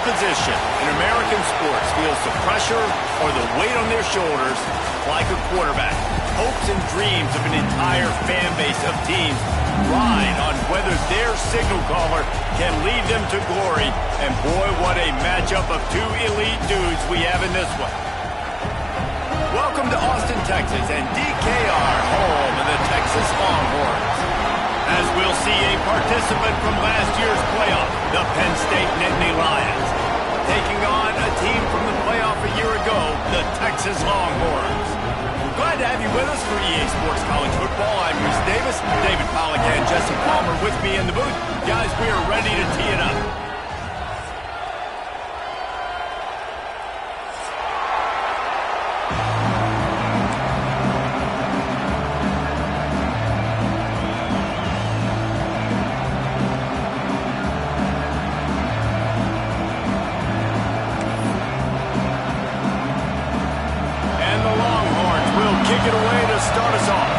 position in American sports feels the pressure or the weight on their shoulders like a quarterback. Hopes and dreams of an entire fan base of teams ride on whether their signal caller can lead them to glory. And boy, what a matchup of two elite dudes we have in this one. Welcome to Austin, Texas, and DKR, home of the Texas Longhorns. As we'll see a participant from last year's playoff, the Penn State Nittany Lions, taking on a team from the playoff a year ago, the Texas Longhorns. Glad to have you with us for EA Sports College Football. I'm Reese Davis, David Pollack, and Jesse Palmer with me in the booth. Guys, we are ready to tee it up. Kick it away to start us off.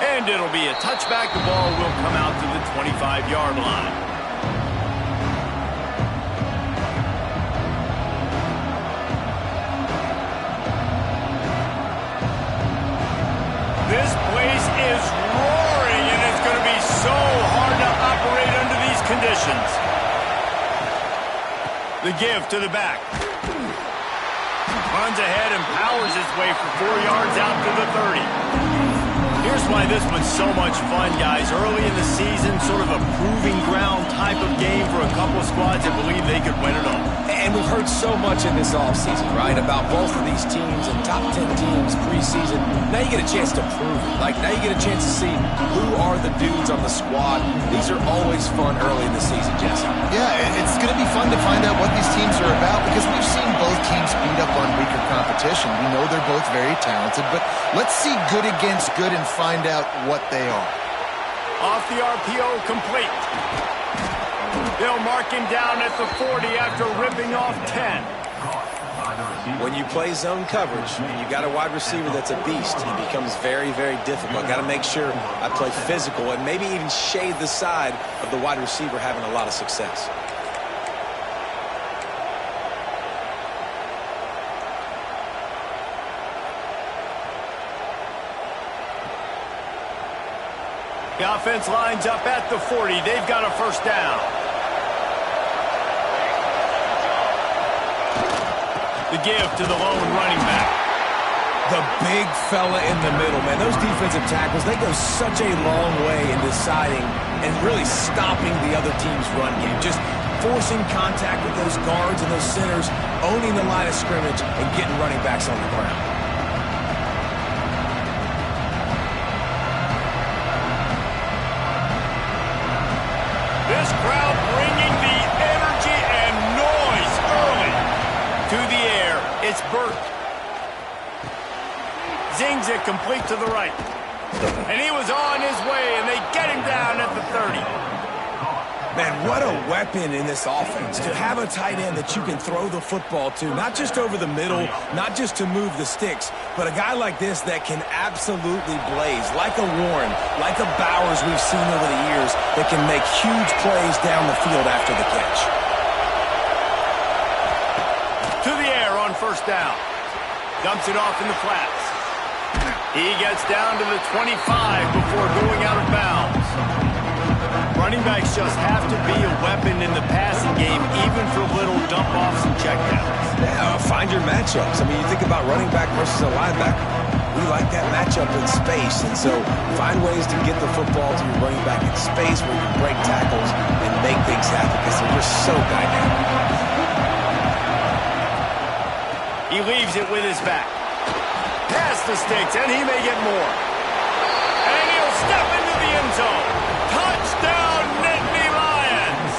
And it'll be a touchback. The ball will come out to the 25-yard line. This place is roaring, and it's going to be so hard to operate under these conditions. The give to the back. Runs ahead and powers his way for 4 yards out to the 30. Here's why this one's so much fun, guys. Early in the season, sort of a proving ground type of game for a couple of squads that believe they could win it all. And we've heard so much in this offseason, right, about both of these teams and top 10 teams preseason. Now you get a chance to prove it. Like, now you get a chance to see who are the dudes on the squad. These are always fun early in the season, Jesse. Yeah, it's going to be fun to find out what these teams are about because we've seen both teams beat up on weaker competition. We know they're both very talented, but let's see good against good and find out what they are. Off the RPO, complete. They'll mark him down at the 40 after ripping off 10. When you play zone coverage, and you got a wide receiver that's a beast, it becomes very, very difficult. Got to make sure I play physical and maybe even shade the side of the wide receiver having a lot of success. The offense lines up at the 40. They've got a first down. The give to the lone running back. The big fella in the middle, man. Those defensive tackles, they go such a long way in deciding and really stopping the other team's run game. Just forcing contact with those guards and those centers, owning the line of scrimmage, and getting running backs on the ground. This crowd bringing the energy and noise early to the air. It's Burt. Zings it complete to the right. And he was on his way, and they get him down at the 30. Man, what a weapon in this offense to have a tight end that you can throw the football to, not just over the middle, not just to move the sticks, but a guy like this that can absolutely blaze, like a Warren, like a Bowers we've seen over the years, that can make huge plays down the field after the catch. To the air on first down. Dumps it off in the flats. He gets down to the 25 before going out of bounds. Running backs just have to be a weapon in the passing game, even for little dump-offs and checkdowns. Yeah, find your matchups. I mean, you think about running back versus a linebacker. We like that matchup in space, and so find ways to get the football to your running back in space where you can break tackles and make things happen because they're just so dynamic. He leaves it with his back. Past the sticks, and he may get more. And he'll step into the end zone. Touchdown, Nittany Lions!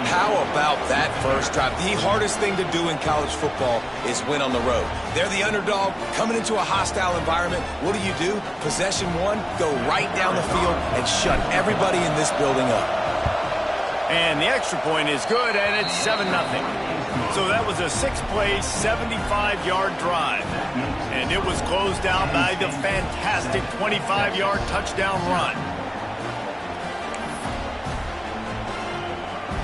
How about that first drive? The hardest thing to do in college football is win on the road. They're the underdog, coming into a hostile environment. What do? Possession one, go right down the field and shut everybody in this building up. And the extra point is good, and it's 7-0. So that was a 6-play, 75-yard drive. And it was closed out by the fantastic 25-yard touchdown run.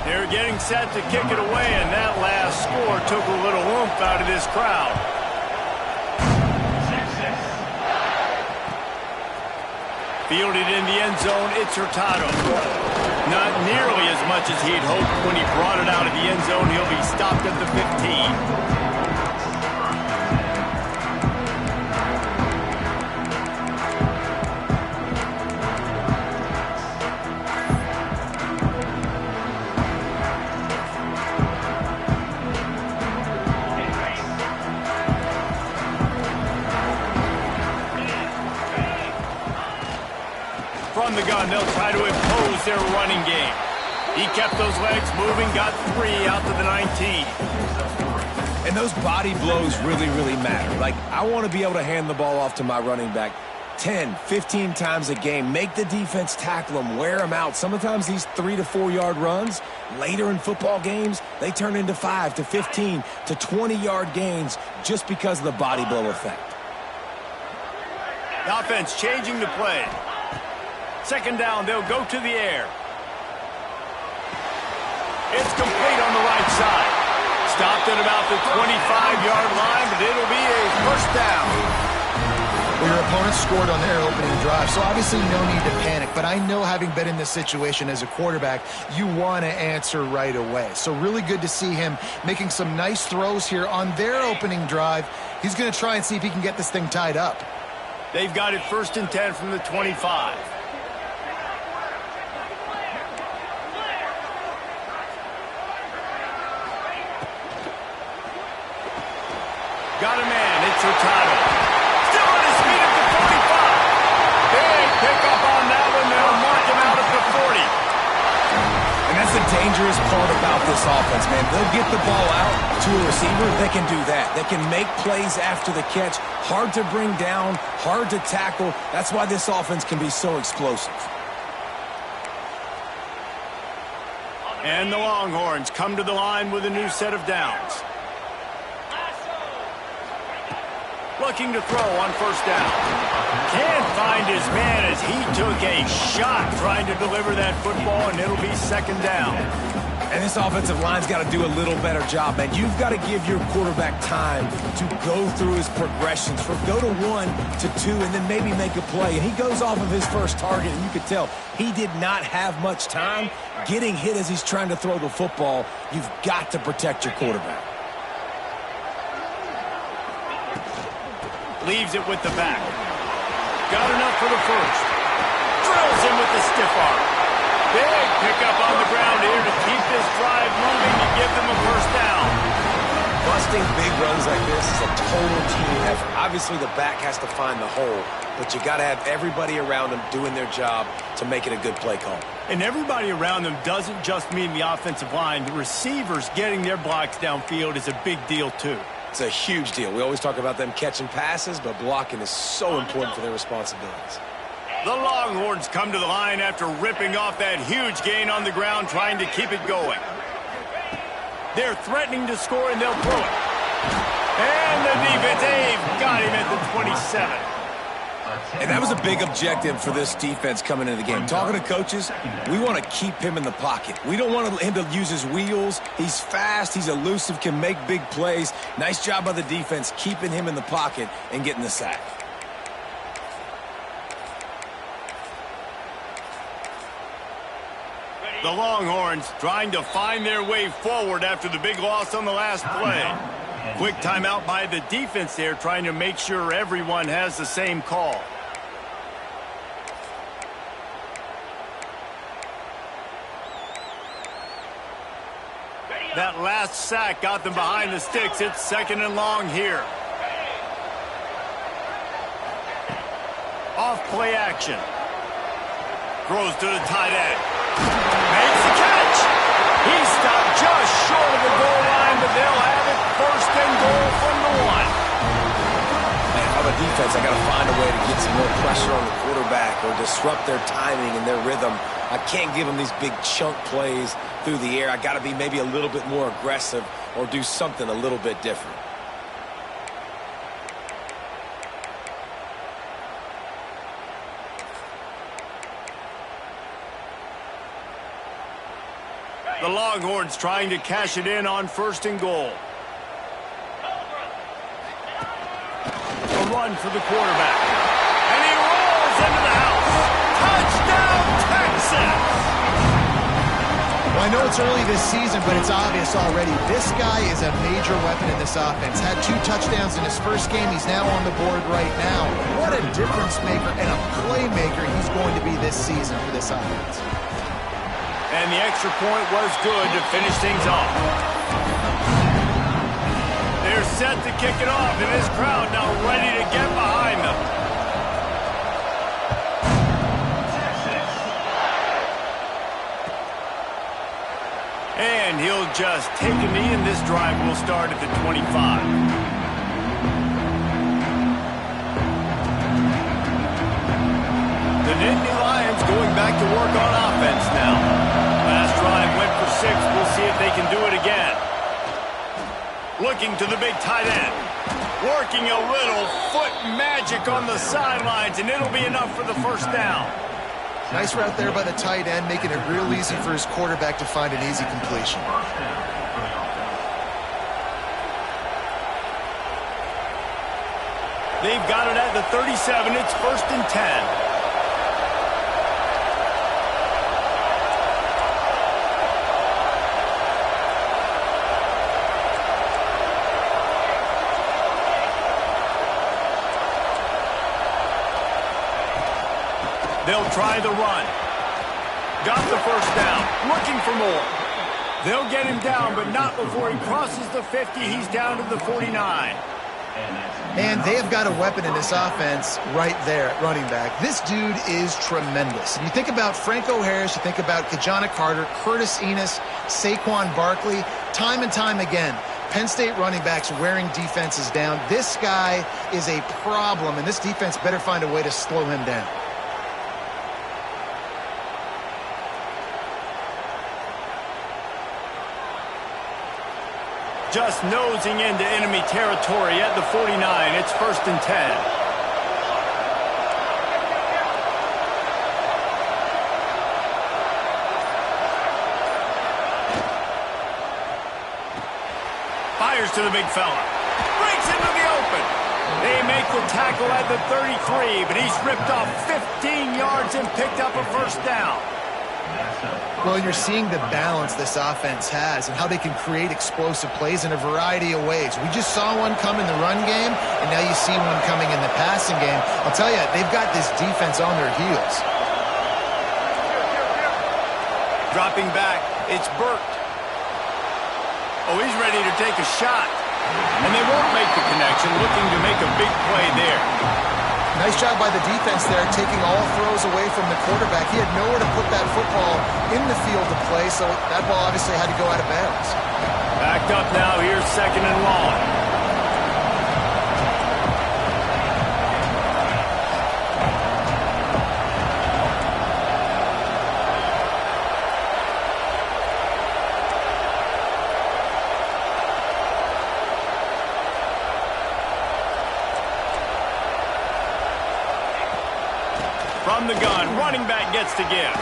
They're getting set to kick it away, and that last score took a little oomph out of this crowd. Fielded in the end zone, it's Hurtado. Not nearly as much as he'd hoped when he brought it out of the end zone. He'll be stopped at the 15. From the gun, they'll try to impose their running game. He kept those legs moving, got 3 out to the 19. And those body blows really, really matter. Like, I want to be able to hand the ball off to my running back 10, 15 times a game. Make the defense tackle him, wear him out. Sometimes these 3 to 4 yard runs, later in football games, they turn into 5 to 15 to 20-yard gains just because of the body blow effect. The offense changing the play. Second down, they'll go to the air. It's complete on the right side. Stopped at about the 25-yard line, but it'll be a first down. Well, your opponent scored on their opening drive, so obviously no need to panic. But I know, having been in this situation as a quarterback, you want to answer right away. So really good to see him making some nice throws here on their opening drive. He's going to try and see if he can get this thing tied up. They've got it 1st and 10 from the 25. Got a man, it's Hurtado. Still on his feet at the 45. Big pickup on that one. They'll mark him out at the 40. And that's the dangerous part about this offense, man. They'll get the ball out to a receiver. They can do that. They can make plays after the catch. Hard to bring down, hard to tackle. That's why this offense can be so explosive. And the Longhorns come to the line with a new set of downs. Looking to throw on 1st down. Can't find his man as he took a shot trying to deliver that football, and it'll be 2nd down. And this offensive line's got to do a little better job, man. You've got to give your quarterback time to go through his progressions, from go to 1 to 2, and then maybe make a play. And he goes off of his first target, and you could tell he did not have much time getting hit as he's trying to throw the football. You've got to protect your quarterback. Leaves it with the back. Got enough for the first. Drills him with the stiff arm. Big pickup on the ground here to keep this drive moving and give them a 1st down. Busting big runs like this is a total team effort. Obviously, the back has to find the hole, but you got to have everybody around them doing their job to make it a good play call. And everybody around them doesn't just mean the offensive line. The receivers getting their blocks downfield is a big deal, too. It's a huge deal. We always talk about them catching passes, but blocking is so important for their responsibilities. The Longhorns come to the line after ripping off that huge gain on the ground, trying to keep it going. They're threatening to score, and they'll throw it. And the defense, they've got him at the 27. And that was a big objective for this defense coming into the game. Talking to coaches, we want to keep him in the pocket. We don't want him to use his wheels. He's fast, he's elusive, can make big plays. Nice job by the defense keeping him in the pocket and getting the sack. The Longhorns trying to find their way forward after the big loss on the last play. Quick timeout by the defense there, trying to make sure everyone has the same call. That last sack got them behind the sticks. It's 2nd and long here. Off play action. Throws to the tight end. Makes the catch. He stopped just short of the goal line, but they'll have it 1st and goal from the 1. Man, on the defense, I got to find a way to get some more pressure on the quarterback or disrupt their timing and their rhythm. I can't give them these big chunk plays through the air. I got to be maybe a little bit more aggressive or do something a little bit different. The Longhorns trying to cash it in on 1st and goal. A run for the quarterback. And he rolls into the house. Touchdown, Texas! Well, I know it's early this season, but it's obvious already. This guy is a major weapon in this offense. Had 2 touchdowns in his first game. He's now on the board right now. What a difference maker and a playmaker he's going to be this season for this offense. And the extra point was good to finish things off. They're set to kick it off, and this crowd now ready to get behind them. And he'll just take a knee, and this drive will start at the 25. The Nittany Lions going back to work on offense now. Last drive went for 6. We'll see if they can do it again. Looking to the big tight end. Working a little foot magic on the sidelines, and it'll be enough for the first down. Nice route there by the tight end, making it real easy for his quarterback to find an easy completion. They've got it at the 37. It's 1st and 10. They'll try the run. Got the first down. Looking for more. They'll get him down, but not before he crosses the 50. He's down to the 49. And they have got a weapon in this offense right there at running back. This dude is tremendous. And you think about Franco Harris, you think about Kajana Carter, Curtis Enos, Saquon Barkley, time and time again. Penn State running backs wearing defenses down. This guy is a problem, and this defense better find a way to slow him down. Just nosing into enemy territory at the 49. It's 1st and 10. Fires to the big fella. Breaks into the open. They make the tackle at the 33, but he's ripped off 15 yards and picked up a first down. Well, you're seeing the balance this offense has and how they can create explosive plays in a variety of ways. We just saw one come in the run game, and now you see one coming in the passing game. I'll tell you, they've got this defense on their heels. Dropping back, it's Burt. Oh, he's ready to take a shot. And they won't make the connection, looking to make a big play there. Nice job by the defense there, taking all throws away from the quarterback. He had nowhere to put that football in the field to play, so that ball obviously had to go out of bounds. Backed up now, here's 2nd and long. From the gun, running back gets to give.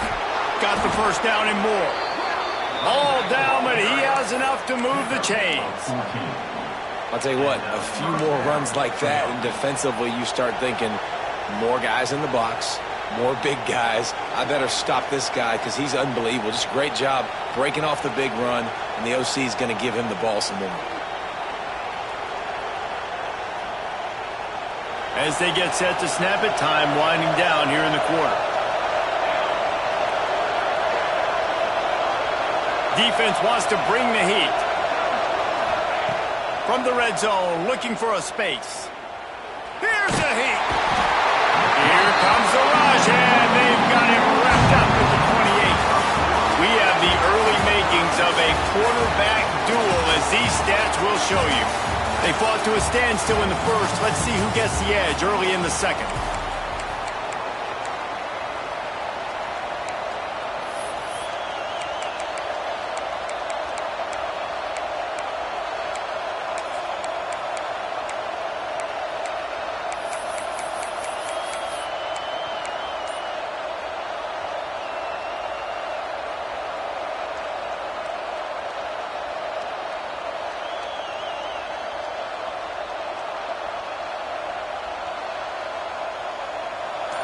Got the first down and more. All down, but he has enough to move the chains. I'll tell you what, a few more runs like that, and defensively you start thinking, more guys in the box, more big guys. I better stop this guy because he's unbelievable. Just a great job breaking off the big run, and the OC is going to give him the ball some more. As they get set to snap it, time winding down here in the quarter. Defense wants to bring the heat. From the red zone, looking for a space. Here's the heat. Here comes the rush, and they've got him wrapped up at the 28. We have the early makings of a quarterback duel, as these stats will show you. They fought to a standstill in the first. Let's see who gets the edge early in the second.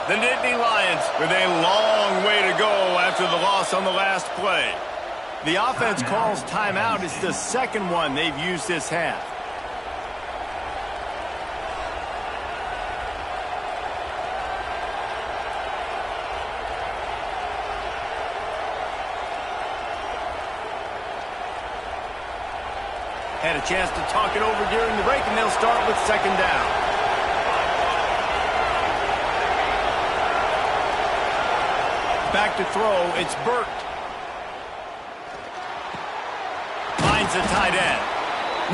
The Nittany Lions with a long way to go after the loss on the last play. The offense calls timeout. It's the second one they've used this half. Had a chance to talk it over during the break, and they'll start with second down. Back to throw, it's Burt. Finds a tight end.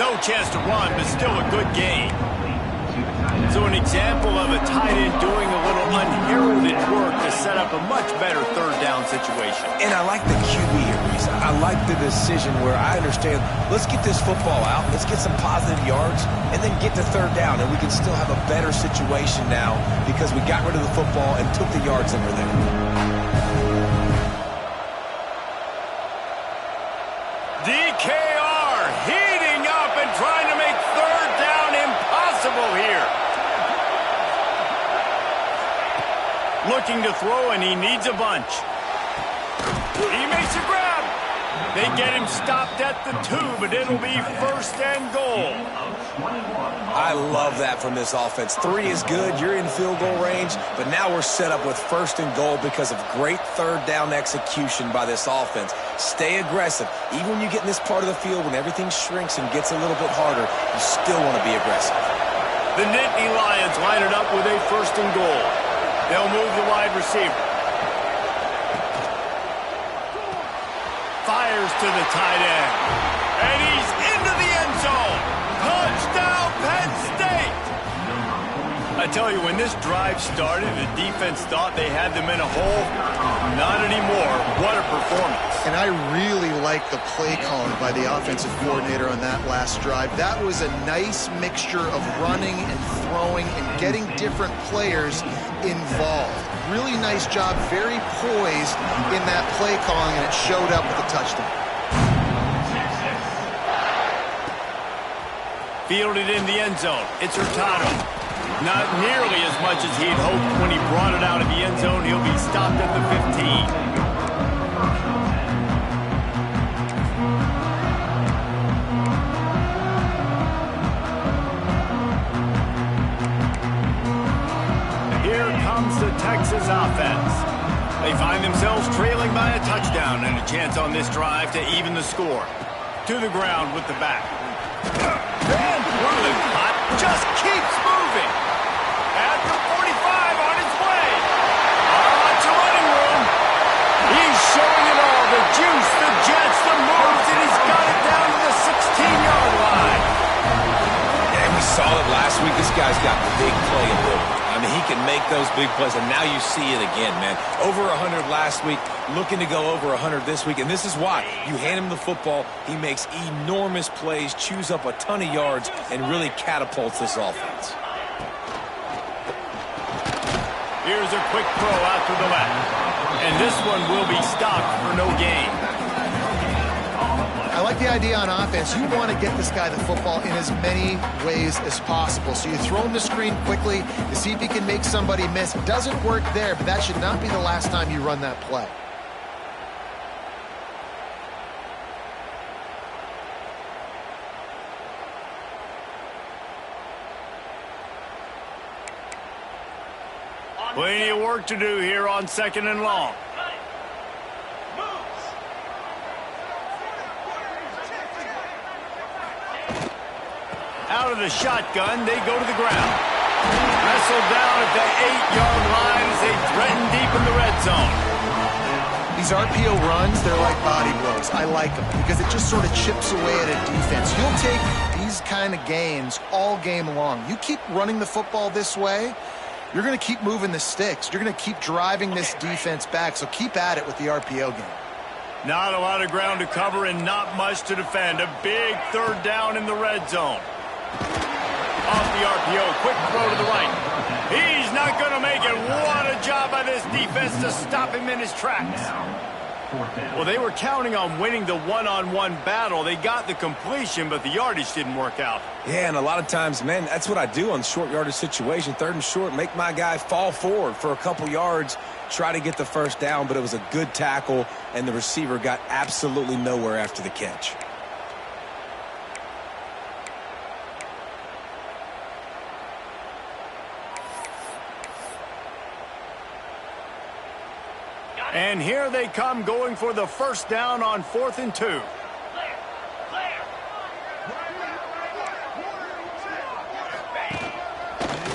No chance to run, but still a good game. So an example of a tight end doing a little unheralded work to set up a much better third down situation. And I like the QB here, Reese. I like the decision where I understand, let's get this football out, let's get some positive yards, and then get to third down, and we can still have a better situation now because we got rid of the football and took the yards that were there. DKR heating up and trying to make third down impossible here. Looking to throw, and he needs a bunch. He makes a grab. They get him stopped at the 2, but it'll be first and goal. I love that from this offense. 3 is good. You're in field goal range, but now we're set up with first and goal because of great third down execution by this offense. Stay aggressive. Even when you get in this part of the field, when everything shrinks and gets a little bit harder, you still want to be aggressive. The Nittany Lions line it up with a first and goal. They'll move the wide receiver. Fires to the tight end. And he's into the end zone. Touchdown, Penn State! I tell you, when this drive started, the defense thought they had them in a hole. Not anymore. What a performance. And I really like the play calling by the offensive coordinator on that last drive. That was a nice mixture of running and throwing and getting different players involved. Really nice job, very poised in that play calling, and it showed up with a touchdown. Fielded in the end zone. It's Hurtado. Not nearly as much as he'd hoped when he brought it out of the end zone. He'll be stopped at the 15. Here comes the Texas offense. They find themselves trailing by a touchdown and a chance on this drive to even the score. To the ground with the back. And through the cut, just keeps moving. At the 45 on his way. Lots of running room. He's showing it all. The juice, the jets, the moves, and he's got it down to the 16-yard line. And we saw it last week. This guy's got big play ability. I mean, he can make those big plays, and now you see it again, man. Over 100 last week, looking to go over 100 this week, and this is why. You hand him the football, he makes enormous plays, chews up a ton of yards, and really catapults this offense. Here's a quick throw out to the left, and this one will be stopped for no gain. I like the idea on offense. You want to get this guy the football in as many ways as possible. So you throw him the screen quickly to see if he can make somebody miss. It doesn't work there, but that should not be the last time you run that play. Plenty of work to do here on second and long. Out of the shotgun, they go to the ground. Wrestled down at the 8-yard line as they threaten deep in the red zone. These RPO runs, they're like body blows. I like them because it just sort of chips away at a defense. You'll take these kind of gains all game long. You keep running the football this way, you're going to keep moving the sticks. You're going to keep driving this defense back, so keep at it with the RPO game. Not a lot of ground to cover and not much to defend. A big third down in the red zone. Off the RPO, quick throw to the right. He's not going to make it. What a job by this defense to stop him in his tracks. Well, they were counting on winning the one-on-one battle. They got the completion, but the yardage didn't work out. Yeah, and a lot of times, man, that's what I do on short yardage situation. 3rd and short, make my guy fall forward for a couple yards, try to get the first down, but it was a good tackle, and the receiver got absolutely nowhere after the catch. And here they come, going for the first down on 4th and 2.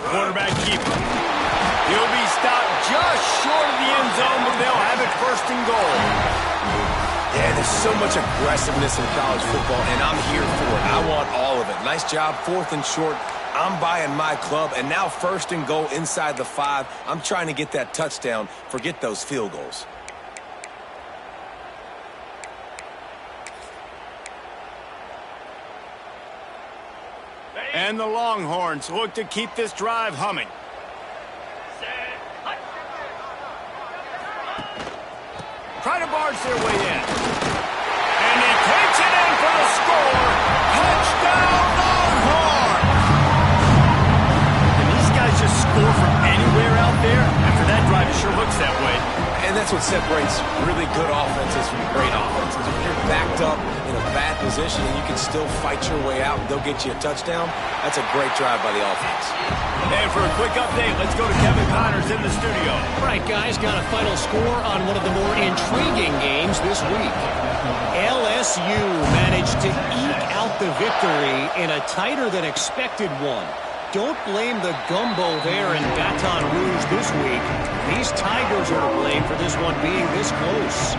Quarterback keeper. He'll be stopped just short of the end zone, but they'll have it 1st and goal. Yeah, there's so much aggressiveness in college football, and I'm here for it. I want all of it. Nice job, 4th and short. I'm buying my club, and now 1st and goal inside the 5. I'm trying to get that touchdown. Forget those field goals. And the Longhorns look to keep this drive humming. Try to barge their way in. And he takes it in for the score. Touchdown, Longhorns! Can these guys just score from anywhere out there? After that drive, it sure looks that way. And that's what separates really good offenses from great offenses. If you're backed up in a bad position and you can still fight your way out and they'll get you a touchdown, that's a great drive by the offense. And for a quick update, let's go to Kevin Connors in the studio. All right, guys, got a final score on one of the more intriguing games this week. LSU managed to eke out the victory in a tighter than expected one. Don't blame the gumbo there in Baton Rouge this week. These Tigers are to blame for this one being this close.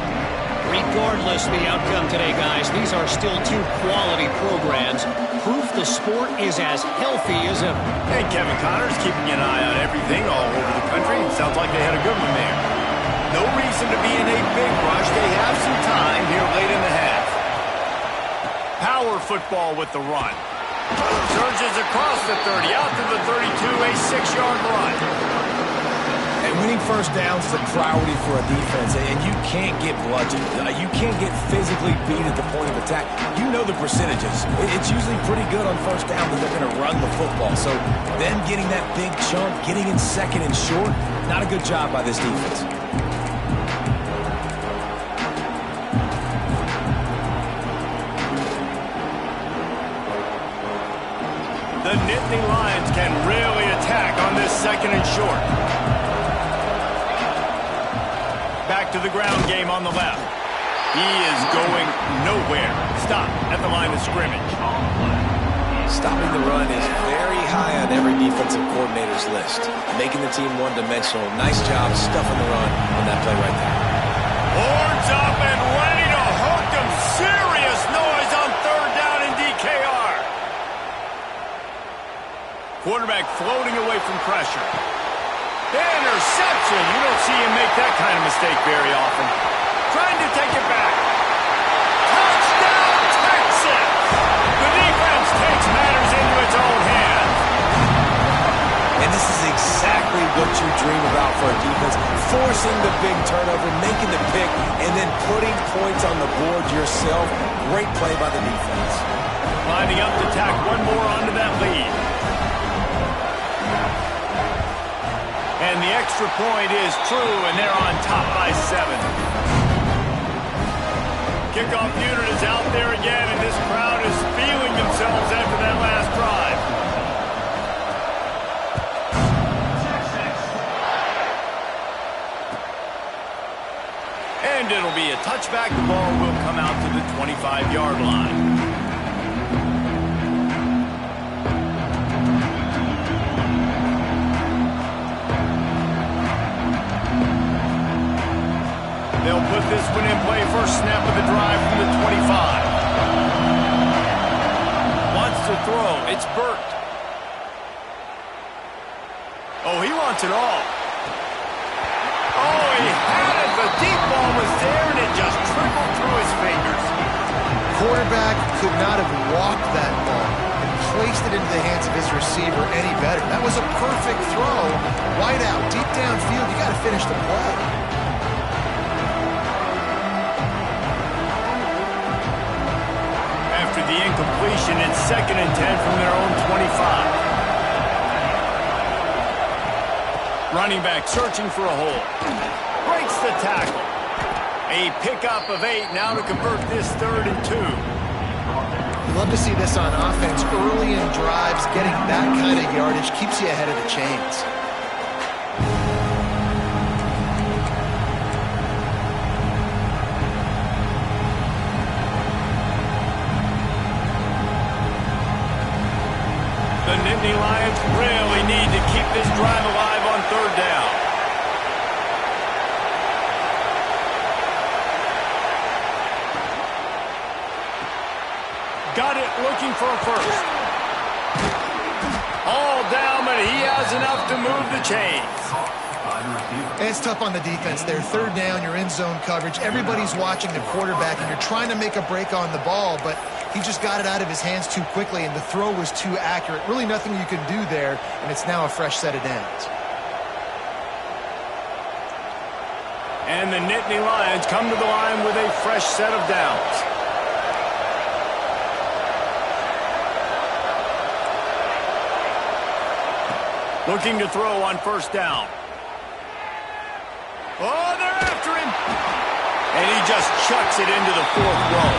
Regardless of the outcome today, guys, these are still 2 quality programs. Proof the sport is as healthy as ever. Hey, Kevin Connors keeping an eye on everything all over the country. Sounds like they had a good one there. No reason to be in a big rush. They have some time here late in the half. Power football with the run. Surges across the 30, out to the 32, a 6-yard run. And winning first downs is a priority for a defense, and you can't get bludgeoned. You can't get physically beat at the point of attack. You know the percentages. It's usually pretty good on first down that they're going to run the football. So them getting that big chunk, getting in 2nd and short, not a good job by this defense. The Nittany Lions can really attack on this 2nd and short. Back to the ground game on the left. He is going nowhere. Stop at the line of scrimmage. Stopping the run is very high on every defensive coordinator's list. Making the team one-dimensional. Nice job stuffing the run on that play right there. Horns up and ready to hook them. Serious noise on 3rd down in DKR. Quarterback floating away from pressure. Interception. You don't see him make that kind of mistake very often. Trying to take it back. Touchdown, Texas! The defense takes matters into its own hands. And this is exactly what you dream about for a defense. Forcing the big turnover, making the pick, and then putting points on the board yourself. Great play by the defense. Lining up to tack one more onto that lead. And the extra point is true, and they're on top by 7. Kickoff unit is out there again, and this crowd is feeling themselves after that last drive. And it'll be a touchback. The ball will come out to the 25-yard line. They'll put this one in play. First snap of the drive from the 25. Wants to throw. It's Burt. Oh, he wants it all. Oh, he had it. The deep ball was there, and it just trickled through his fingers. Quarterback could not have walked that ball and placed it into the hands of his receiver any better. That was a perfect throw. Wide out, deep downfield. You got to finish the play. avoid the incompletion. It's 2nd and 10 from their own 25. Running back searching for a hole. Breaks the tackle. A pickup of 8 now to convert this 3rd and 2. Love to see this on offense. Early in drives, getting that kind of yardage keeps you ahead of the chains. The Nittany Lions really need to keep this drive alive on 3rd down. Got it, looking for a first. All down, but he has enough to move the chains. It's tough on the defense there. 3rd down, you're in zone coverage. Everybody's watching the quarterback, and you're trying to make a break on the ball, but he just got it out of his hands too quickly, and the throw was too accurate. Really nothing you can do there, and it's now a fresh set of downs. And the Nittany Lions come to the line with a fresh set of downs. Looking to throw on 1st down. Oh, they're after him. And he just chucks it into the 4th row.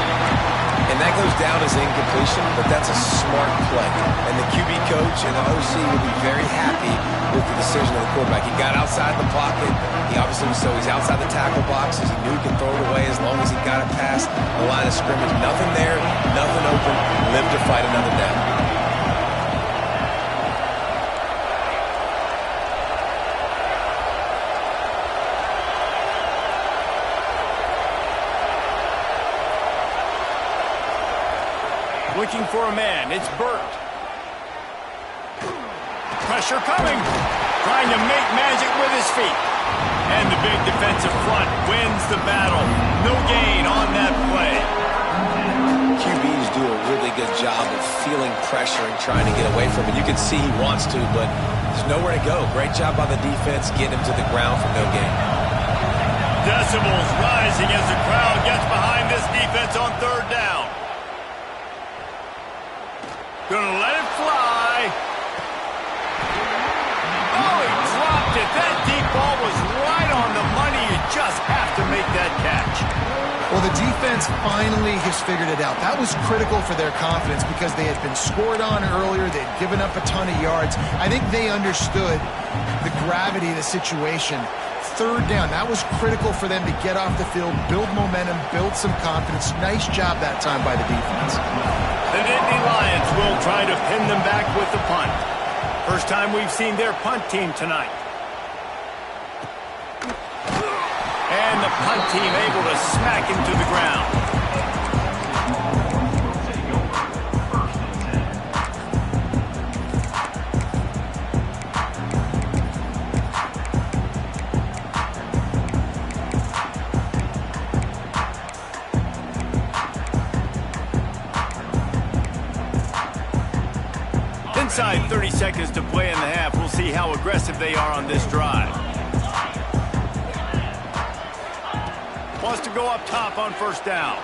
And that goes down as incompletion, but that's a smart play. And the QB coach and the OC will be very happy with the decision of the quarterback. He got outside the pocket. He obviously was so he's outside the tackle boxes. He knew he could throw it away as long as he got it past the line of scrimmage. Nothing there, nothing open. Live to fight another down. Looking for a man. It's Burt. Pressure coming. Trying to make magic with his feet. And the big defensive front wins the battle. No gain on that play. QBs do a really good job of feeling pressure and trying to get away from it. You can see he wants to, but there's nowhere to go. Great job by the defense getting him to the ground for no gain. Decibels rising as the crowd gets behind this defense on 3rd down. Gonna let it fly. Oh, he dropped it. That deep ball was right on the money. You just have to make that catch. Well, the defense finally has figured it out. That was critical for their confidence because they had been scored on earlier. They had given up a ton of yards. I think they understood the gravity of the situation. 3rd down, that was critical for them to get off the field, build momentum, build some confidence. Nice job that time by the defense. The Nittany Lions will try to pin them back with the punt. First time we've seen their punt team tonight. And the punt team able to smack him to the ground. Inside 30 seconds to play in the half. We'll see how aggressive they are on this drive. Wants to go up top on 1st down.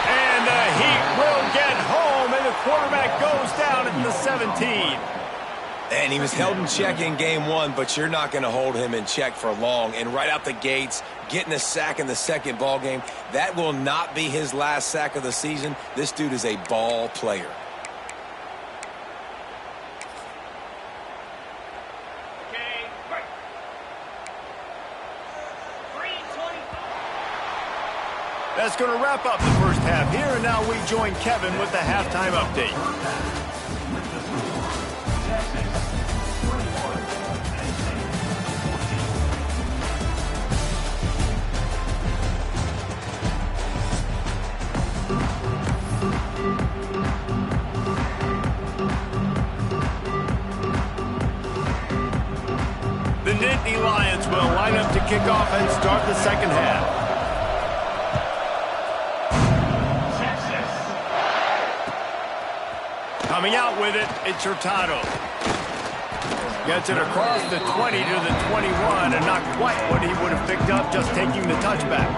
And the Heat will get home, and the quarterback goes down at the 17. And he was held in check in game 1, but you're not going to hold him in check for long. And right out the gates, getting a sack in the 2nd ball game, that will not be his last sack of the season. This dude is a ball player. That's going to wrap up the first half here, and now we join Kevin with the halftime update. The Nittany Lions will line up to kick off and start the second half. Coming out with it, it's Hurtado. Gets it across the 20 to the 21, and not quite what he would have picked up just taking the touchback.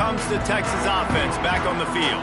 comes the Texas offense back on the field.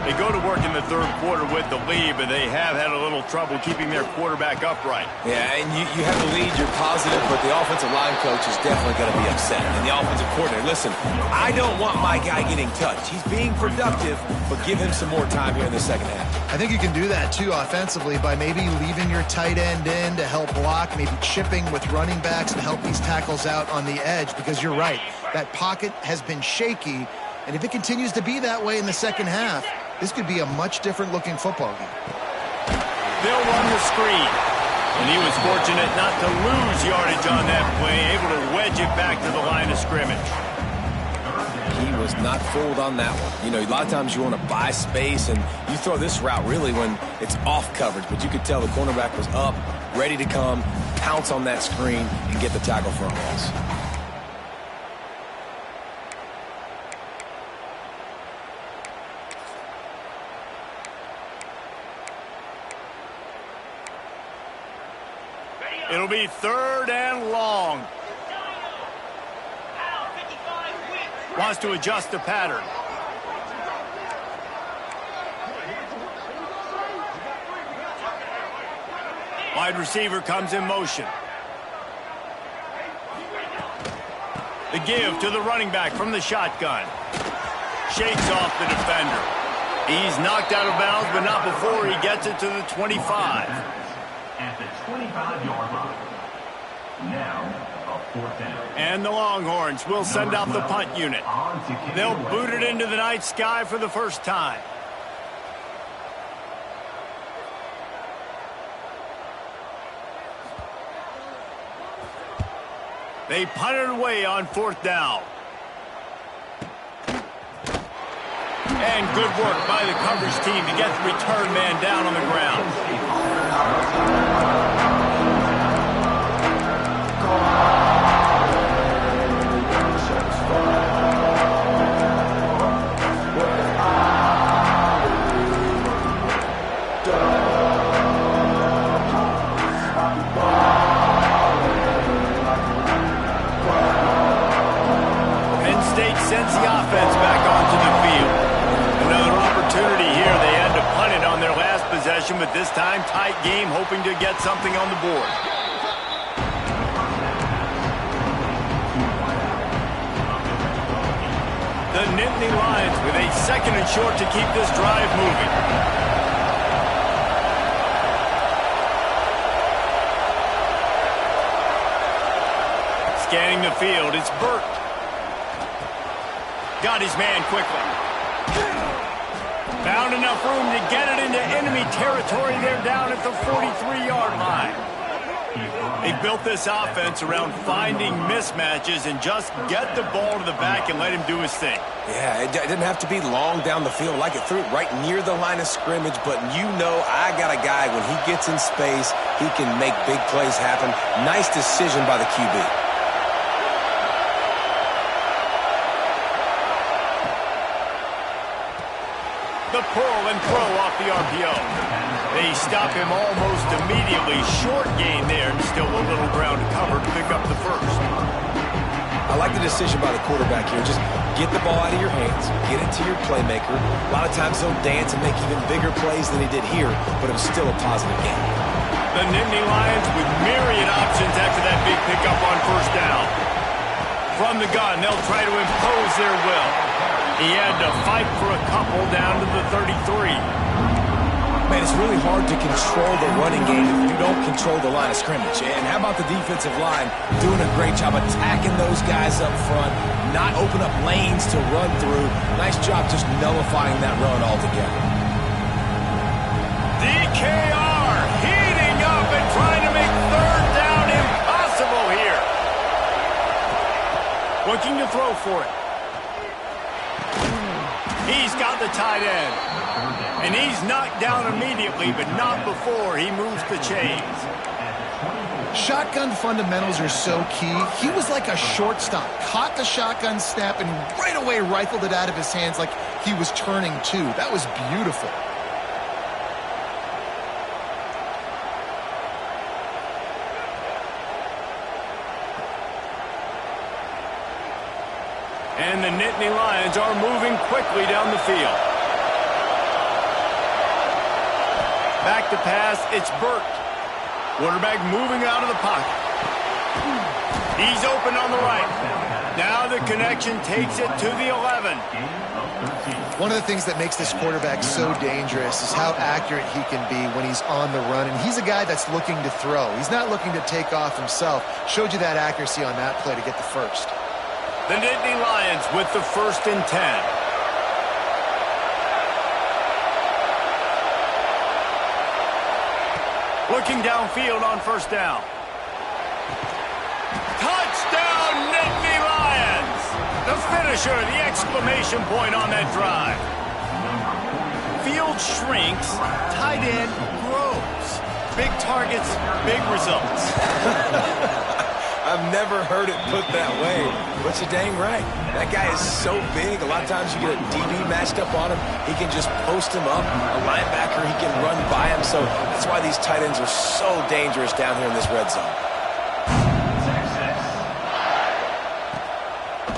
They go to work in the third quarter with the lead, but they have had a little trouble keeping their quarterback upright. Yeah, and you have the lead, you're positive, but the offensive line coach is definitely going to be upset. And the offensive coordinator, listen, I don't want my guy getting touched. He's being productive, but give him some more time here in the second half. I think you can do that, too, offensively, by maybe leaving your tight end in to help block, maybe chipping with running backs to help these tackles out on the edge, because you're right. That pocket has been shaky, and if it continues to be that way in the second half, this could be a much different-looking football game. They'll run the screen, and he was fortunate not to lose yardage on that play, able to wedge it back to the line of scrimmage. He was not fooled on that one. You know, a lot of times you want to buy space, and you throw this route really when it's off coverage, but you could tell the cornerback was up, ready to come, pounce on that screen, and get the tackle for a loss. It'll be 3rd and long. Wants to adjust the pattern. Wide receiver comes in motion. The give to the running back from the shotgun. Shakes off the defender. He's knocked out of bounds, but not before he gets it to the 25. At the 25-yard line. Now, a 4th down. And the Longhorns will send out the punt unit. They'll boot it into the night sky for the first time. They punt it away on 4th down. And good work by the coverage team to get the return man down on the ground. Penn State sends the offense back onto the field. Another opportunity here. They had to punt it on their last possession, but this time tight game, hoping to get something on the board. The Nittany Lions with a 2nd and short to keep this drive moving. Scanning the field, it's Burt. Got his man quickly. Found enough room to get it into enemy territory. They're down at the 43-yard line. They built this offense around finding mismatches and just get the ball to the back and let him do his thing. Yeah, it didn't have to be long down the field. Like it threw it right near the line of scrimmage, but you know I got a guy, when he gets in space, he can make big plays happen. Nice decision by the QB. The pull and throw off the RPO. They stop him almost immediately. Short gain there, and still a little ground to cover to pick up the first. I like the decision by the quarterback here. Just get the ball out of your hands, get it to your playmaker. A lot of times he'll dance and make even bigger plays than he did here, but it was still a positive game. The Nittany Lions with myriad options after that big pickup on 1st down. From the gun, they'll try to impose their will. He had to fight for a couple down to the 33. Man, it's really hard to control the running game if you don't control the line of scrimmage. And how about the defensive line doing a great job attacking those guys up front, not open up lanes to run through. Nice job just nullifying that run altogether. DKR heating up and trying to make 3rd down impossible here. Looking to throw for it. He's got the tight end. And he's knocked down immediately, but not before he moves the chains. Shotgun fundamentals are so key. He was like a shortstop. Caught the shotgun snap and right away rifled it out of his hands like he was turning two. That was beautiful. And the Nittany Lions are moving quickly down the field. Back to pass, it's Burt. Quarterback moving out of the pocket. He's open on the right. Now the connection takes it to the 11. One of the things that makes this quarterback so dangerous is how accurate he can be when he's on the run. And he's a guy that's looking to throw. He's not looking to take off himself. Showed you that accuracy on that play to get the first. The Nittany Lions with the 1st and 10. Looking downfield on 1st down. Touchdown, Nittany Lions! The finisher, the exclamation point on that drive. Field shrinks, tight end grows. Big targets, big results. I've never heard it put that way, but you're dang right. That guy is so big. A lot of times you get a DB matched up on him. He can just post him up. A linebacker, he can run by him. So that's why these tight ends are so dangerous down here in this red zone.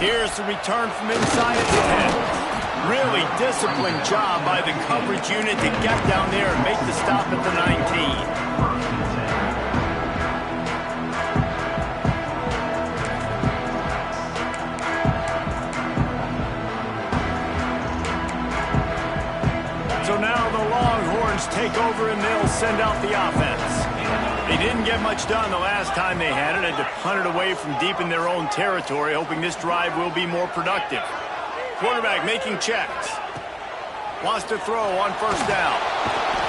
Here's the return from inside its 10. Really disciplined job by the coverage unit to get down there and make the stop at the 19. So now the Longhorns take over and they'll send out the offense. They didn't get much done the last time they had it. Had to punt it away from deep in their own territory, hoping this drive will be more productive. Quarterback making checks. Wants to throw on 1st down.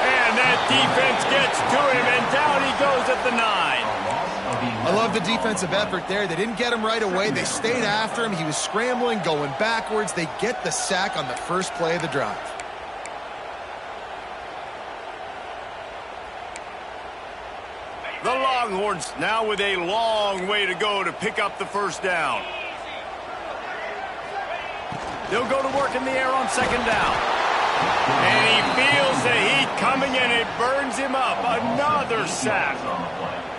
And that defense gets to him, and down he goes at the 9. I love the defensive effort there. They didn't get him right away. They stayed after him. He was scrambling, going backwards. They get the sack on the first play of the drive. The Longhorns now with a long way to go to pick up the 1st down. They'll go to work in the air on 2nd down. And he feels the heat coming and it burns him up. Another sack.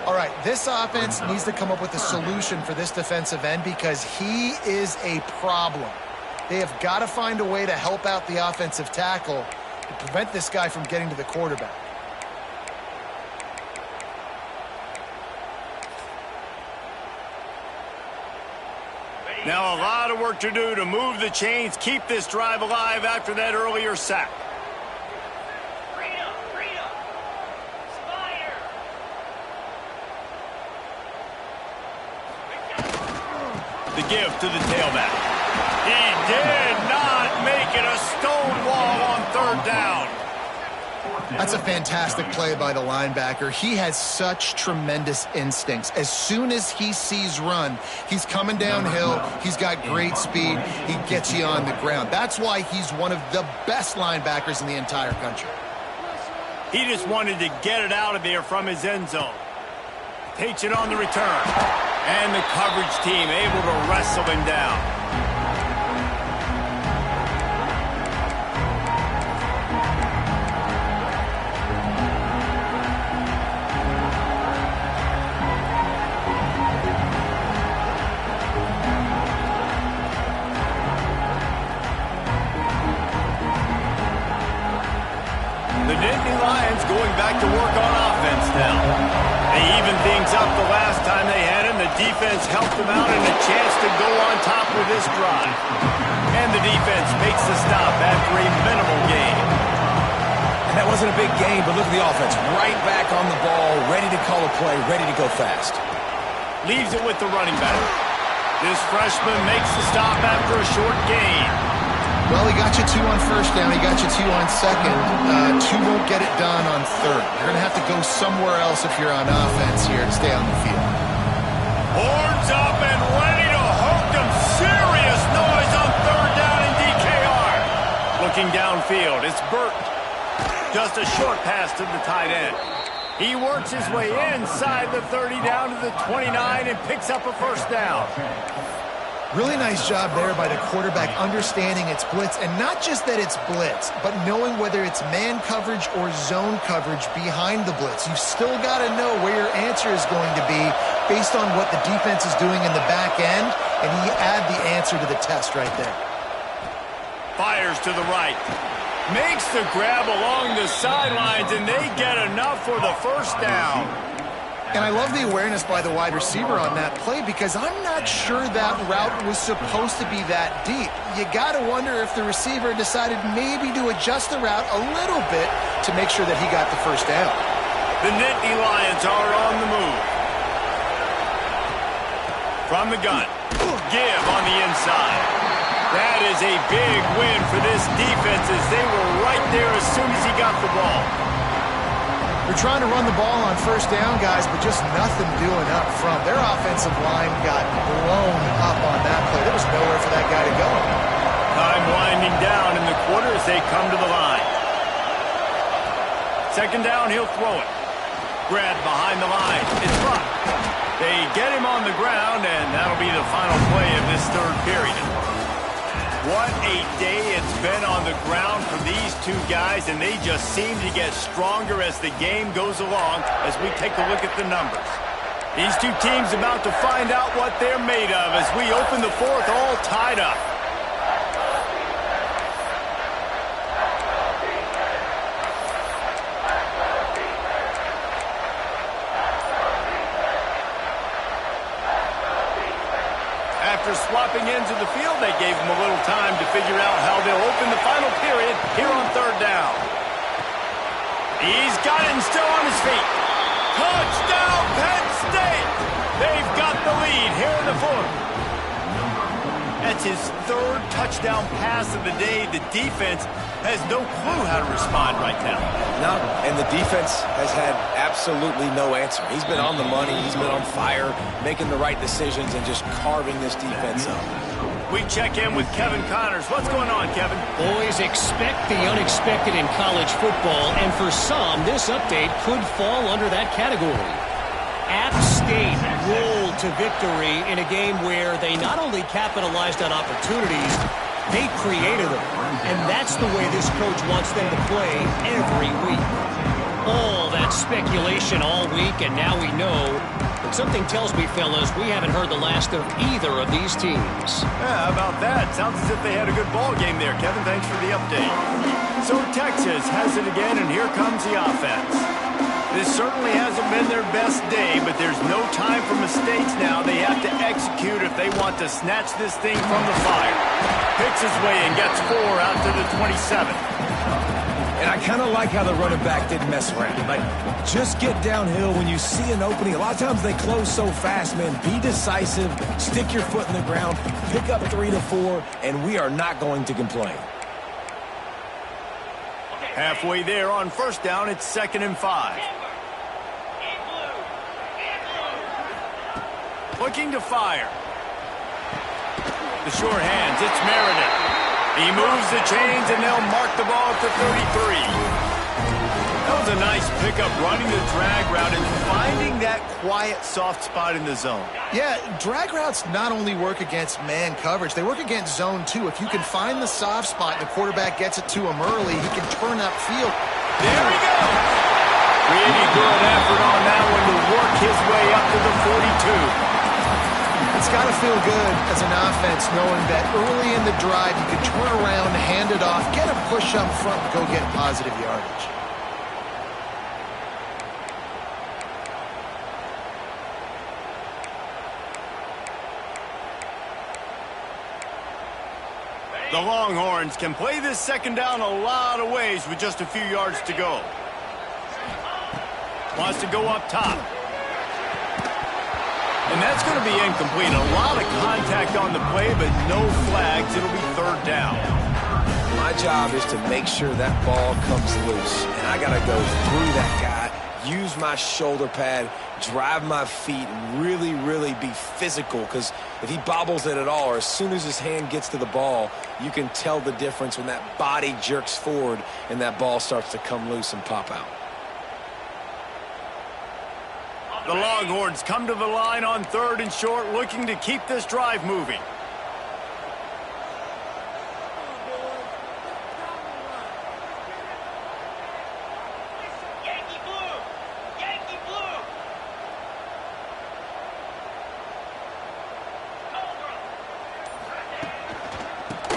All right, this offense needs to come up with a solution for this defensive end because he is a problem. They have got to find a way to help out the offensive tackle to prevent this guy from getting to the quarterback. Now a lot of work to do to move the chains, keep this drive alive after that earlier sack. The give to the tailback. He did not make it a stone wall on 3rd down. That's a fantastic play by the linebacker. He has such tremendous instincts. As soon as he sees run, he's coming downhill. He's got great speed. He gets you on the ground. That's why he's one of the best linebackers in the entire country. He just wanted to get it out of there from his end zone. Takes it on the return. And the coverage team able to wrestle him down. The Nittany Lions going back to work on offense now. They evened things up the last time they had him. The defense helped them out and a chance to go on top with this drive. And the defense makes the stop after a minimal gain. And that wasn't a big gain, but look at the offense. Right back on the ball, ready to call a play, ready to go fast. Leaves it with the running back. This freshman makes the stop after a short gain. Well, he got you 2 on 1st down. He got you 2 on 2nd. 2 won't get it done on 3rd. You're going to have to go somewhere else if you're on offense here to stay on the field. Horns up and ready to hook them. Serious noise on 3rd down in DKR. Looking downfield, it's Burt. Just a short pass to the tight end. He works his way inside the 30 down to the 29 and picks up a 1st down. Really nice job there by the quarterback understanding it's blitz, and not just that it's blitz, but knowing whether it's man coverage or zone coverage behind the blitz. You've still got to know where your answer is going to be based on what the defense is doing in the back end, and he add the answer to the test right there. Fires to the right. Makes the grab along the sidelines, and they get enough for the first down. And I love the awareness by the wide receiver on that play because I'm not sure that route was supposed to be that deep. You got to wonder if the receiver decided maybe to adjust the route a little bit to make sure that he got the first down. The Nittany Lions are on the move. From the gun. Give on the inside. That is a big win for this defense as they were right there as soon as he got the ball. They're trying to run the ball on first down, guys, but just nothing doing up front. Their offensive line got blown up on that play. There was nowhere for that guy to go. Time winding down in the quarter as they come to the line. Second down, he'll throw it. Grab behind the line. It's blocked. They get him on the ground, and that'll be the final play of this third period. What a day it's been on the ground for these two guys, and they just seem to get stronger as the game goes along as we take a look at the numbers. These two teams about to find out what they're made of as we open the fourth all tied up. After swapping ends of the field, they gave him a little time to figure out how they'll open the final period here on third down. He's got it and still on his feet. Touchdown, Penn State! They've got the lead here in the fourth. That's his third touchdown pass of the day. The defense has no clue how to respond right now. No, and the defense has had absolutely no answer. He's been on the money. He's been on fire, making the right decisions and just carving this defense up. We check in with Kevin Connors. What's going on, Kevin? Boys, expect the unexpected in college football, and for some, this update could fall under that category. App State rolled to victory in a game where they not only capitalized on opportunities, they created them. And that's the way this coach wants them to play every week. All that speculation all week, and now we know. But something tells me, fellas, we haven't heard the last of either of these teams. Yeah, how about that? Sounds as if they had a good ball game there, Kevin. Thanks for the update. So Texas has it again, and here comes the offense. This certainly hasn't been their best day, but there's no time for mistakes now. They have to execute if they want to snatch this thing from the fire. Picks his way and gets 4 out to the 27. And I kind of like how the running back didn't mess around. Like, just get downhill when you see an opening. A lot of times they close so fast, man. Be decisive, stick your foot in the ground, pick up 3 to 4, and we are not going to complain. Halfway there on first down, it's 2nd and 5. Looking to fire. The short hands, it's Meredith. He moves the chains, and they'll mark the ball at the 33. That was a nice pickup, running the drag route and finding that quiet, soft spot in the zone. Yeah, drag routes not only work against man coverage, they work against zone too. If you can find the soft spot and the quarterback gets it to him early, he can turn upfield. There we go! Really good effort on that one to work his way up to the 42. It's got to feel good as an offense knowing that early in the drive you can turn around, hand it off, get a push up front, and go get positive yardage. The Longhorns can play this second down a lot of ways with just a few yards to go. Wants to go up top. And that's going to be incomplete. A lot of contact on the play, but no flags. It'll be 3rd down. My job is to make sure that ball comes loose. And I got to go through that guy, use my shoulder pad, drive my feet, really, really be physical. Because if he bobbles it at all, or as soon as his hand gets to the ball, you can tell the difference when that body jerks forward and that ball starts to come loose and pop out. The Longhorns come to the line on 3rd and short, looking to keep this drive moving.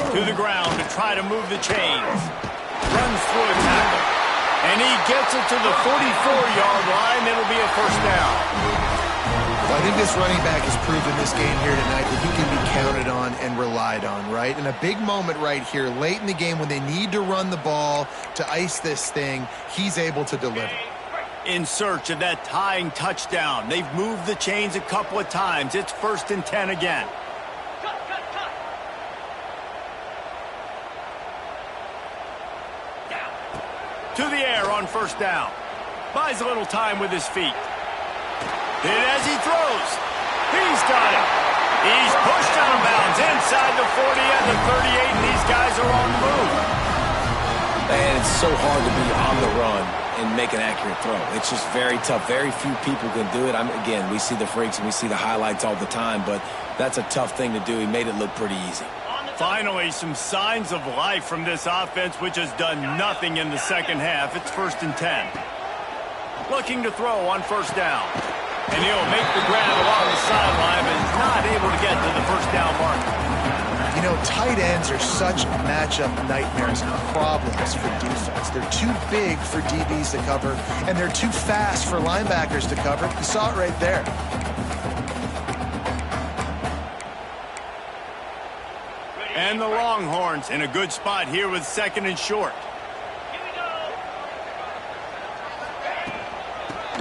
To the ground to try to move the chains. Runs through a tackle. And he gets it to the 44-yard line. It'll be a first down. Well, I think this running back has proven this game here tonight that he can be counted on and relied on, right? In a big moment right here, late in the game when they need to run the ball to ice this thing, he's able to deliver. In search of that tying touchdown. They've moved the chains a couple of times. It's 1st and 10 again. To the air on first down. Buys a little time with his feet. And as he throws, he's got it. He's pushed out of bounds inside the 40 and the 38, and these guys are on the move. And it's so hard to be on the run and make an accurate throw. It's just very tough. Very few people can do it. Again, we see the freaks and we see the highlights all the time, but that's a tough thing to do. He made it look pretty easy. Finally, some signs of life from this offense, which has done nothing in the second half. It's 1st and 10. Looking to throw on first down. And he'll make the grab along the sideline, but is not able to get to the first down mark. You know, tight ends are such matchup nightmares and problems for defense. They're too big for DBs to cover, and they're too fast for linebackers to cover. You saw it right there. And the Longhorns in a good spot here with 2nd and short.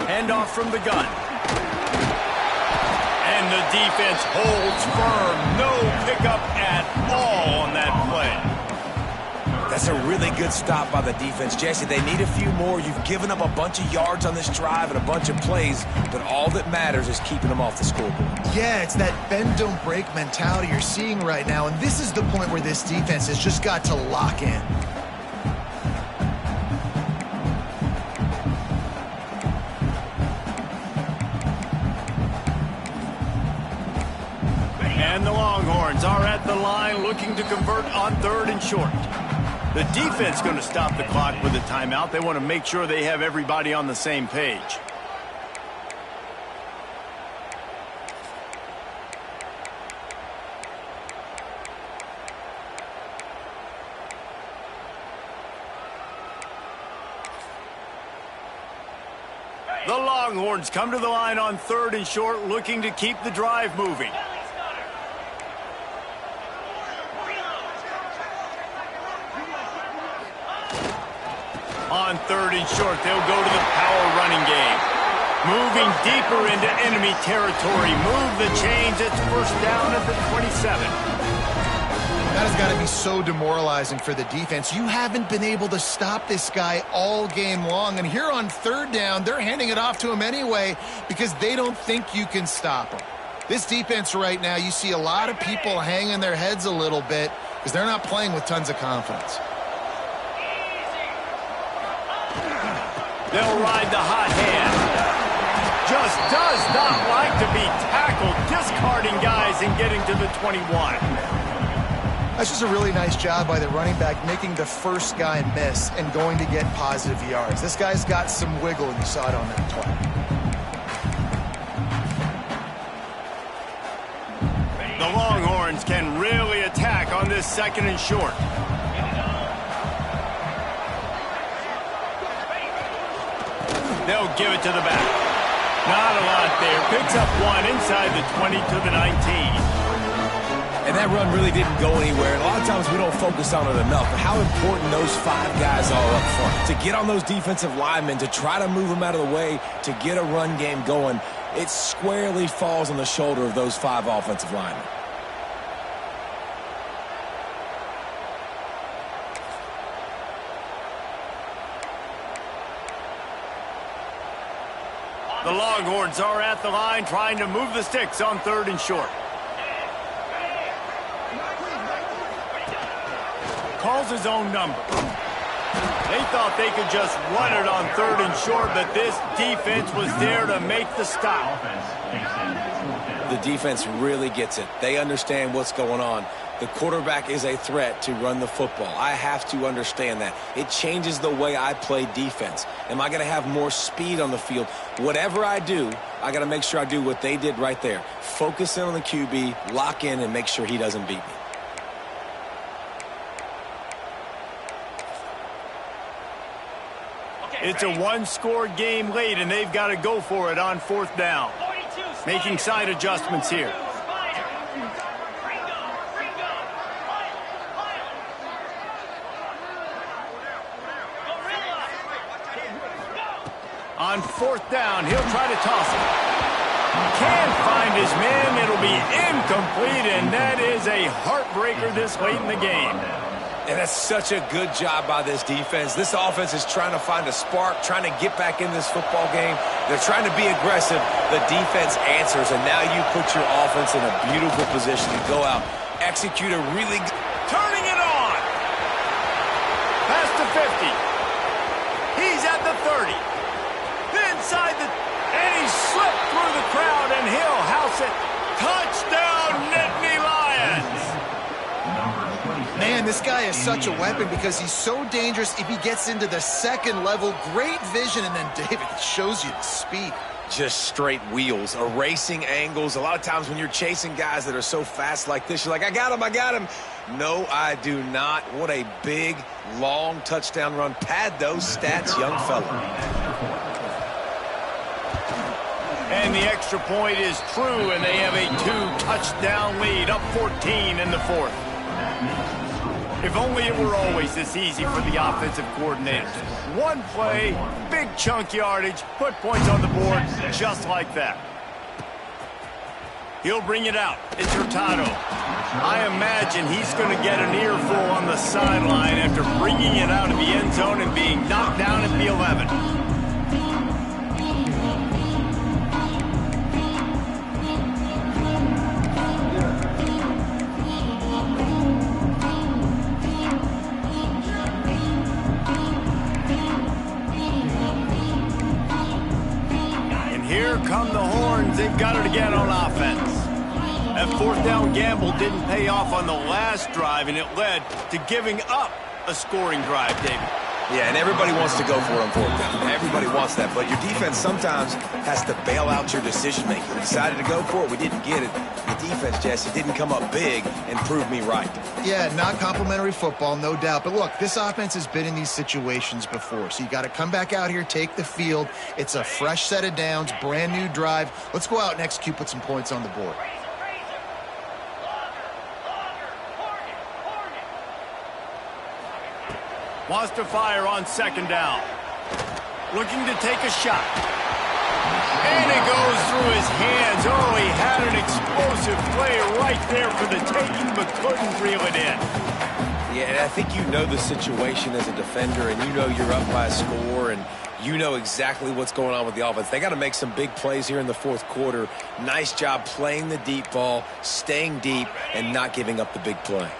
Handoff from the gun. And the defense holds firm. No pickup at all on that play. That's a really good stop by the defense. Jesse, they need a few more. You've given up a bunch of yards on this drive and a bunch of plays, but all that matters is keeping them off the scoreboard. Yeah, it's that bend, don't break mentality you're seeing right now, and this is the point where this defense has just got to lock in. And the Longhorns are at the line looking to convert on 3rd and short. The defense going to stop the clock with a timeout. They want to make sure they have everybody on the same page. The Longhorns come to the line on 3rd and short, looking to keep the drive moving. On 3rd and short, they'll go to the power running game. Moving deeper into enemy territory. Move the chains. It's first down at the 27. That has got to be so demoralizing for the defense. You haven't been able to stop this guy all game long. And here on 3rd down, they're handing it off to him anyway because they don't think you can stop him. This defense right now, you see a lot of people hanging their heads a little bit because they're not playing with tons of confidence. They'll ride the hot hand. Just does not like to be tackled, discarding guys and getting to the 21. That's just a really nice job by the running back, making the first guy miss and going to get positive yards. This guy's got some wiggle, and you saw it on that play. The Longhorns can really attack on this 2nd and short. They'll give it to the back. Not a lot there. Picks up one inside the 20 to the 19. And that run really didn't go anywhere. And a lot of times we don't focus on it enough. But how important those 5 guys are up front. To get on those defensive linemen, to try to move them out of the way, to get a run game going, it squarely falls on the shoulder of those 5 offensive linemen. The Longhorns are at the line trying to move the sticks on 3rd and short. Calls his own number. They thought they could just run it on 3rd and short, but this defense was there to make the stop. The defense really gets it. They understand what's going on. The quarterback is a threat to run the football. I have to understand that. It changes the way I play defense. Am I going to have more speed on the field? Whatever I do, I got to make sure I do what they did right there. Focus in on the QB, lock in, and make sure he doesn't beat me. It's a one-score game late, and they've got to go for it on 4th down. Making side adjustments here. On 4th down, he'll try to toss it. Can't find his man. It'll be incomplete, and that is a heartbreaker this late in the game. And that's such a good job by this defense. This offense is trying to find a spark, trying to get back in this football game. They're trying to be aggressive. The defense answers, and now you put your offense in a beautiful position to go out, execute a really good... Turning it on! Past the 50. He's at the 30. Inside the... And he slipped through the crowd, and he'll house it. Touchdown, Nittany Lions! Man, this guy is such a weapon because he's so dangerous if he gets into the second level. Great vision, and then David shows you the speed. Just straight wheels, erasing angles. A lot of times when you're chasing guys that are so fast like this, you're like, I got him, I got him. No, I do not. What a big, long touchdown run. Pad those stats, young fella. And the extra point is true, and they have a 2-touchdown lead, up 14 in the 4th. If only it were always this easy for the offensive coordinators. One play, big chunk yardage, put points on the board just like that. He'll bring it out. It's Hurtado. I imagine he's going to get an earful on the sideline after bringing it out of the end zone and being knocked down at the 11. Here come the horns. They've got it again on offense. That 4th down gamble didn't pay off on the last drive, and it led to giving up a scoring drive, David. Yeah, and everybody wants to go for it on 4th down. Everybody wants that, but your defense sometimes has to bail out your decision-making. We decided to go for it. We didn't get it. The defense, Jesse, didn't come up big and prove me right. Yeah, not complimentary football, no doubt. But look, this offense has been in these situations before, so you got to come back out here, take the field. It's a fresh set of downs, brand new drive. Let's go out and execute, put some points on the board. Wants to fire on 2nd down. Looking to take a shot. And it goes through his hands. Oh, he had an explosive play right there for the taking, but couldn't reel it in. Yeah, and I think you know the situation as a defender, and you know you're up by a score, and you know exactly what's going on with the offense. They got to make some big plays here in the 4th quarter. Nice job playing the deep ball, staying deep, and not giving up the big play.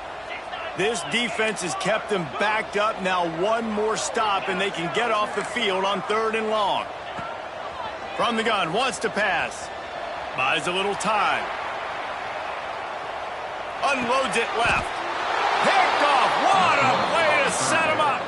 This defense has kept them backed up. Now one more stop, and they can get off the field on 3rd and long. From the gun, wants to pass. Buys a little time. Unloads it left. Picked off. What a play to set him up.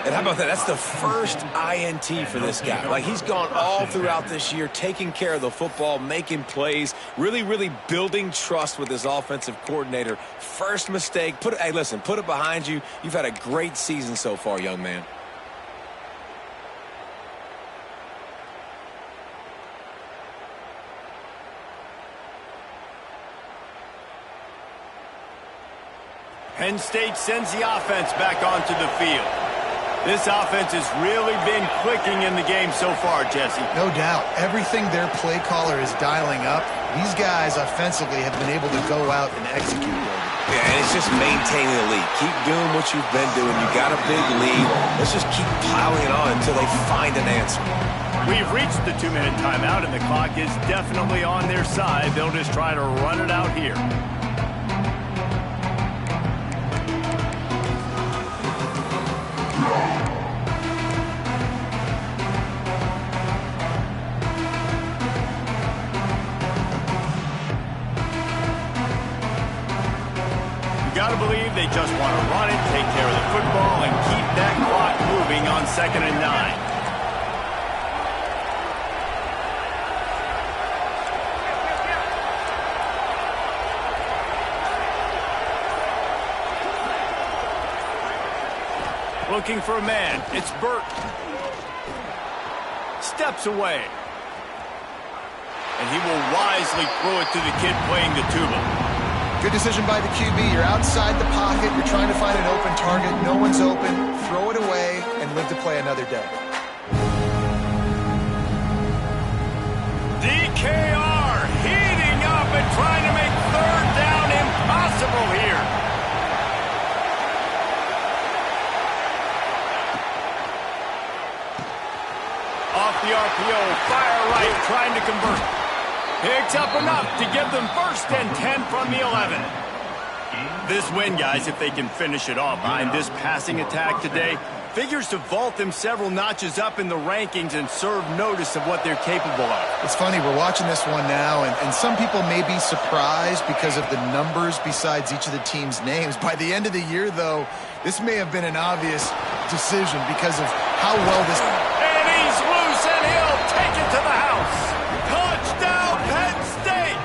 And how about that? That's the first INT for this guy. Like, he's gone all throughout this year, taking care of the football, making plays, really building trust with his offensive coordinator. First mistake. Hey, listen, put it behind you. You've had a great season so far, young man. Penn State sends the offense back onto the field. This offense has really been clicking in the game so far, Jesse. No doubt. Everything their play caller is dialing up, these guys offensively have been able to go out and execute. Yeah, and it's just maintaining the lead. Keep doing what you've been doing. You got a big lead. Let's just keep piling it on until they find an answer. We've reached the 2-minute timeout, and the clock is definitely on their side. They'll just try to run it out here. Gotta believe they just want to run it, take care of the football, and keep that clock moving on 2nd and 9. Looking for a man. It's Burton. steps away. And he will wisely throw it to the kid playing the tuba. Good decision by the QB. You're outside the pocket. You're trying to find an open target. No one's open. Throw it away and live to play another day. DKR heating up and trying to make third down impossible here. Off the RPO, fire right, trying to convert. Picks up enough to give them first and 10 from the 11. This win, guys, if they can finish it off behind this passing attack today, figures to vault them several notches up in the rankings and serve notice of what they're capable of. It's funny, we're watching this one now, and some people may be surprised because of the numbers besides each of the team's names. By the end of the year, though, this may have been an obvious decision because of how well this... And he's loose, and he'll take it to the house. Touchdown, Penn State!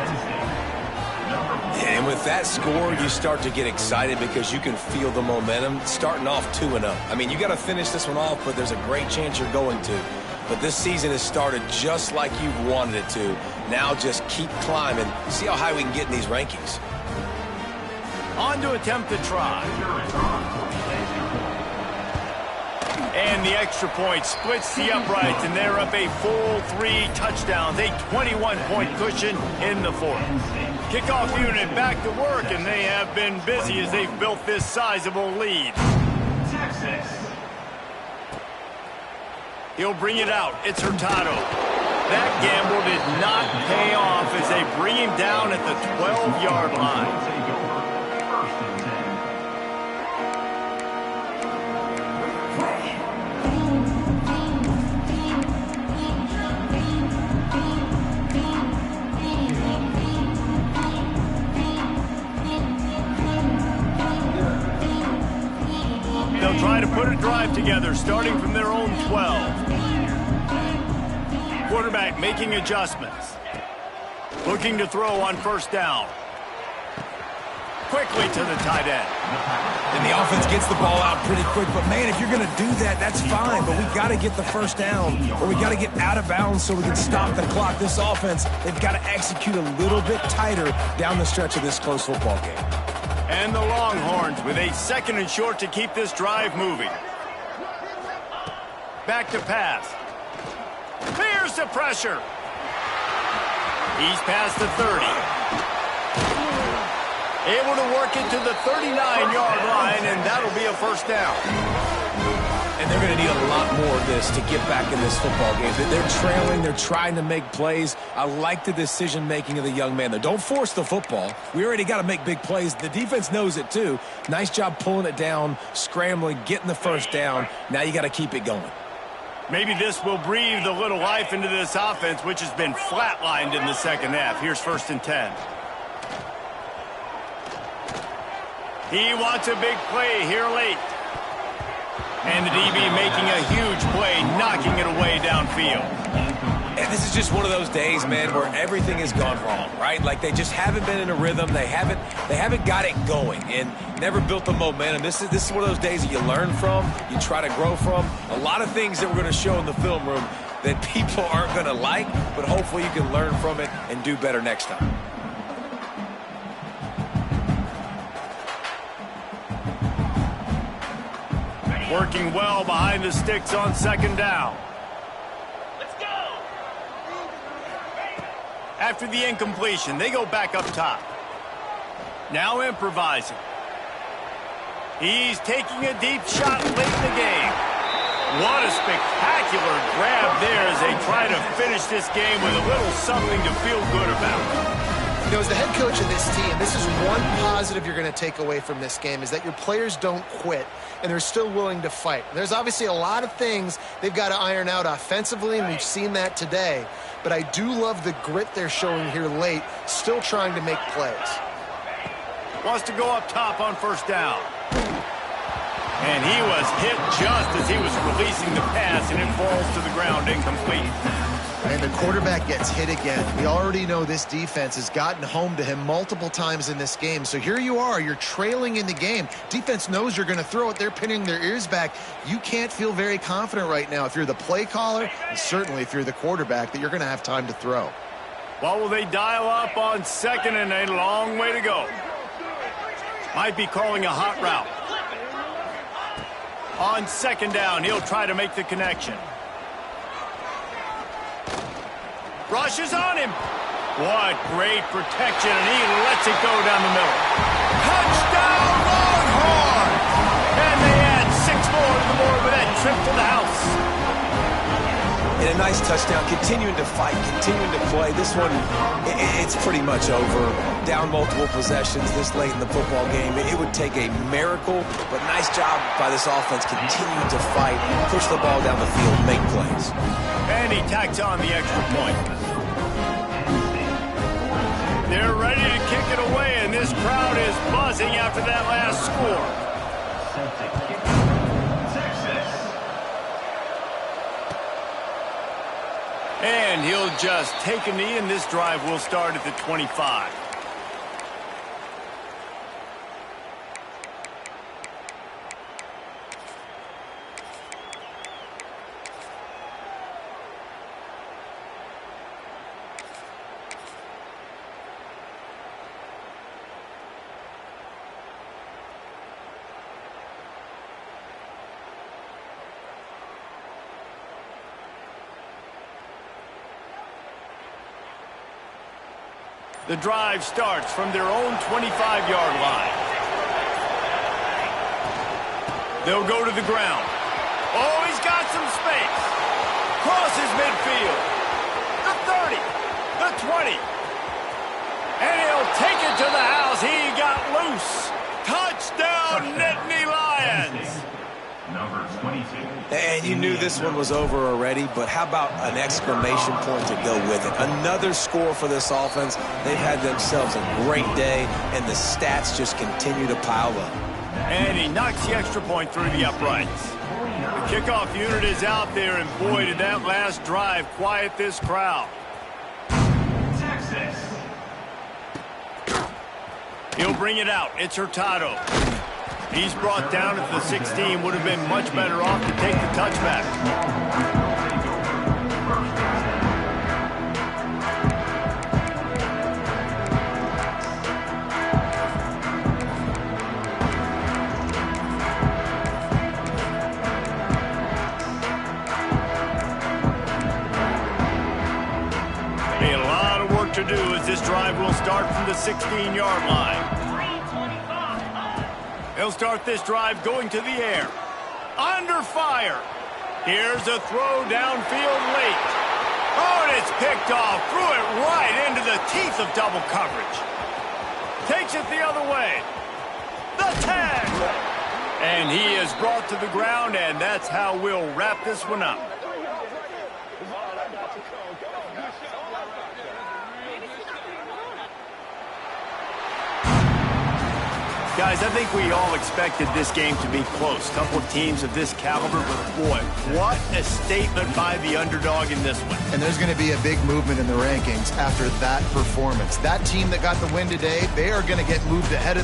And with that score, you start to get excited because you can feel the momentum starting off 2-0. I mean, you got to finish this one off, but there's a great chance you're going to. But this season has started just like you wanted it to. Now just keep climbing. See how high we can get in these rankings. On to attempt the try. And the extra point splits the uprights, and they're up a full 3 touchdowns, a 21-point cushion in the fourth. Kickoff unit back to work, and they have been busy as they've built this sizable lead. Texas. He'll bring it out. It's Hurtado. That gamble did not pay off as they bring him down at the 12-yard line. They'll try to put a drive together, starting from their own 12. Quarterback making adjustments. Looking to throw on first down. Quickly to the tight end. And the offense gets the ball out pretty quick. But, man, if you're going to do that, that's fine. But we got to get the first down, or we got to get out of bounds so we can stop the clock. This offense, they've got to execute a little bit tighter down the stretch of this close football game. And the Longhorns with a 2nd and short to keep this drive moving. Back to pass. Here's the pressure. He's past the 30. Able to work it to the 39-yard line, and that'll be a first down. And they're going to need a lot more of this to get back in this football game. They're trailing. They're trying to make plays. I like the decision-making of the young man, though. Don't force the football. We already got to make big plays. The defense knows it, too. Nice job pulling it down, scrambling, getting the first down. Now you got to keep it going. Maybe this will breathe a little life into this offense, which has been flatlined in the second half. Here's 1st and 10. He wants a big play here late. And the DB making a huge play, knocking it away downfield. And this is just one of those days, man, where everything has gone wrong, right? Like they just haven't been in a rhythm. They haven't got it going and never built the momentum. This is one of those days that you learn from, you try to grow from. A lot of things that we're going to show in the film room that people aren't going to like, but hopefully you can learn from it and do better next time. Working well behind the sticks on 2nd down. Let's go. After the incompletion, they go back up top. Now improvising. He's taking a deep shot late in the game. What a spectacular grab there as they try to finish this game with a little something to feel good about. You know, as the head coach of this team, this is one positive you're going to take away from this game, is that your players don't quit, and they're still willing to fight. There's obviously a lot of things they've got to iron out offensively, and we've seen that today. But I do love the grit they're showing here late, still trying to make plays. Wants to go up top on 1st down. And he was hit just as he was releasing the pass, and it falls to the ground incomplete. And the quarterback gets hit again. We already know this defense has gotten home to him multiple times in this game. So here you are, you're trailing in the game. Defense knows you're going to throw it. They're pinning their ears back. You can't feel very confident right now if you're the play caller, and certainly if you're the quarterback, that you're going to have time to throw. What will they dial up on second and a long way to go? Might be calling a hot route. On second down, he'll try to make the connection. Rushes on him. What great protection, and he lets it go down the middle. Touchdown, Longhorns! And they add 6 more to the board with that trip to the house. And a nice touchdown, continuing to fight, continuing to play. This one, it's pretty much over. Down multiple possessions this late in the football game. It would take a miracle, but nice job by this offense continuing to fight, push the ball down the field, make plays. And he tacks on the extra point. They're ready to kick it away, and this crowd is buzzing after that last score. And he'll just take a knee, and this drive will start at the 25. The drive starts from their own 25-yard line. They'll go to the ground. Oh, he's got some space. Crosses midfield. The 30. The 20. And he'll take it to the house. He got loose. Touchdown, Nittany Lions. Number 22. And you knew this one was over already, but how about an exclamation point to go with it? Another score for this offense. They've had themselves a great day, and the stats just continue to pile up. And he knocks the extra point through the uprights. The kickoff unit is out there, and boy, did that last drive quiet this crowd. Texas. He'll bring it out. It's Hurtado. He's brought down at the 16. Would have been much better off to take the touchback. A lot of work to do as this drive will start from the 16-yard line. He'll start this drive going to the air. Under fire. Here's a throw downfield late. Oh, and it's picked off. Threw it right into the teeth of double coverage. Takes it the other way. The tag. And he is brought to the ground, and that's how we'll wrap this one up. Guys, I think we all expected this game to be close. Couple of teams of this caliber, but boy, what a statement by the underdog in this one. And there's going to be a big movement in the rankings after that performance. That team that got the win today, they are going to get moved ahead of